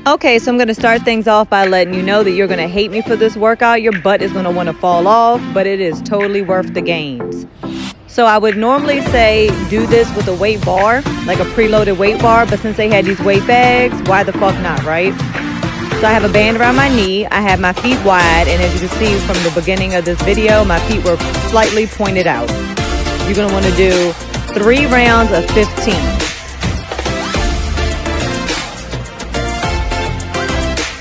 Okay, so I'm going to start things off by letting you know that you're going to hate me for this workout. Your butt is going to want to fall off, but it is totally worth the gains. So I would normally say do this with a weight bar, like a preloaded weight bar, but since they had these weight bags, why the fuck not, right? So I have a band around my knee, I have my feet wide, and as you can see from the beginning of this video, my feet were slightly pointed out. You're going to want to do 3 rounds of 15.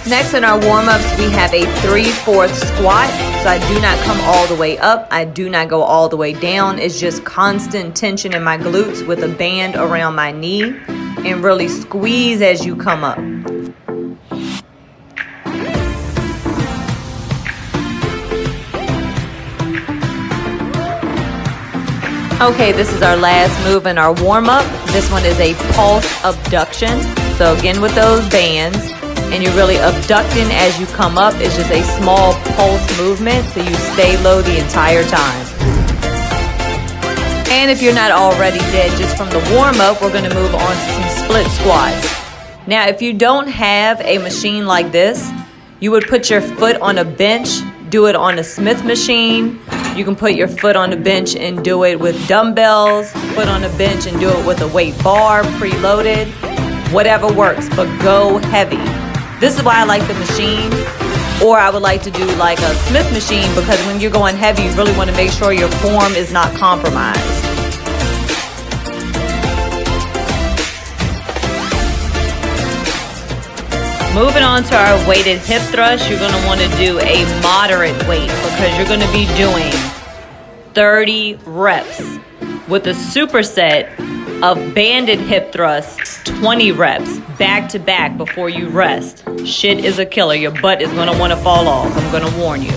Next in our warm-ups, we have a 3/4 squat. So I do not come all the way up. I do not go all the way down. It's just constant tension in my glutes with a band around my knee and really squeeze as you come up. Okay, this is our last move in our warm-up. This one is a pulse abduction. So again with those bands, and you're really abducting as you come up. It's just a small pulse movement, so you stay low the entire time. And if you're not already dead just from the warm-up, we're going to move on to some split squats. Now, if you don't have a machine like this, you would put your foot on a bench, do it on a Smith machine. You can put your foot on the bench and do it with dumbbells, foot on the bench and do it with a weight bar, preloaded, whatever works, but go heavy. This is why I like the machine, or I would like to do like a Smith machine, because when you're going heavy, you really want to make sure your form is not compromised. Moving on to our weighted hip thrust, you're going to want to do a moderate weight because you're going to be doing 30 reps with a superset of banded hip thrusts, 20 reps back to back before you rest. Shit is a killer. Your butt is going to want to fall off. I'm going to warn you.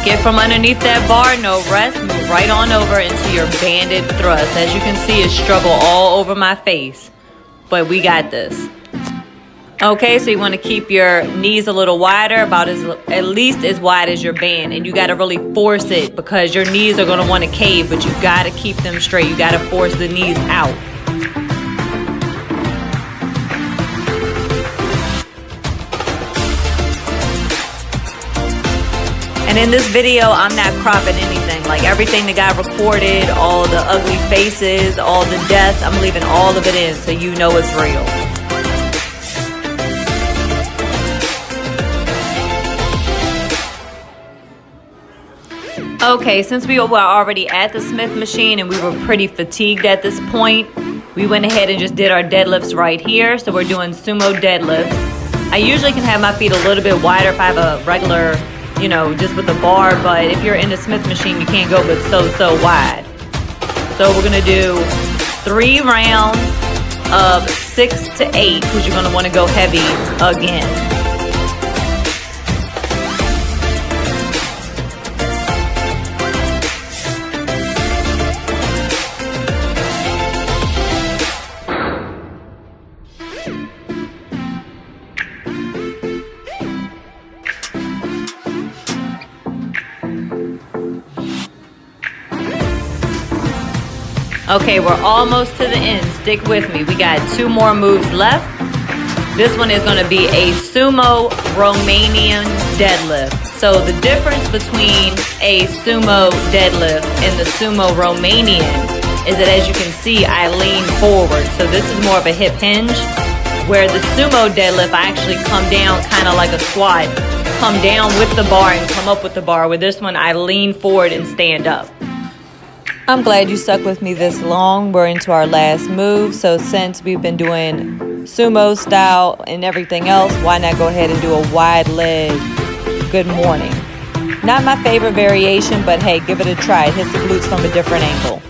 Get from underneath that bar, no rest, move right on over into your banded thrust. As you can see, it's struggle all over my face, but we got this. Okay, so you want to keep your knees a little wider, about at least as wide as your band, and you got to really force it because your knees are going to want to cave, but you got to keep them straight. You got to force the knees out. And in this video, I'm not cropping anything. Like everything that got recorded, all the ugly faces, all the death, I'm leaving all of it in so you know it's real. Okay, since we were already at the Smith machine and we were pretty fatigued at this point, we went ahead and just did our deadlifts right here. So we're doing sumo deadlifts. I usually can have my feet a little bit wider if I have a regular, you know, just with the bar, but if you're in the Smith machine, you can't go but so wide. So we're gonna do 3 rounds of 6 to 8, because you're gonna want to go heavy again. Okay, we're almost to the end. Stick with me. We got 2 more moves left. This one is going to be a sumo Romanian deadlift. So the difference between a sumo deadlift and the sumo Romanian is that, as you can see, I lean forward. So this is more of a hip hinge, where the sumo deadlift, I actually come down kind of like a squat, come down with the bar and come up with the bar. With this one, I lean forward and stand up. I'm glad you stuck with me this long. We're into our last move. So since we've been doing sumo style and everything else, why not go ahead and do a wide leg good morning? Not my favorite variation, but hey, give it a try. It hits the glutes from a different angle.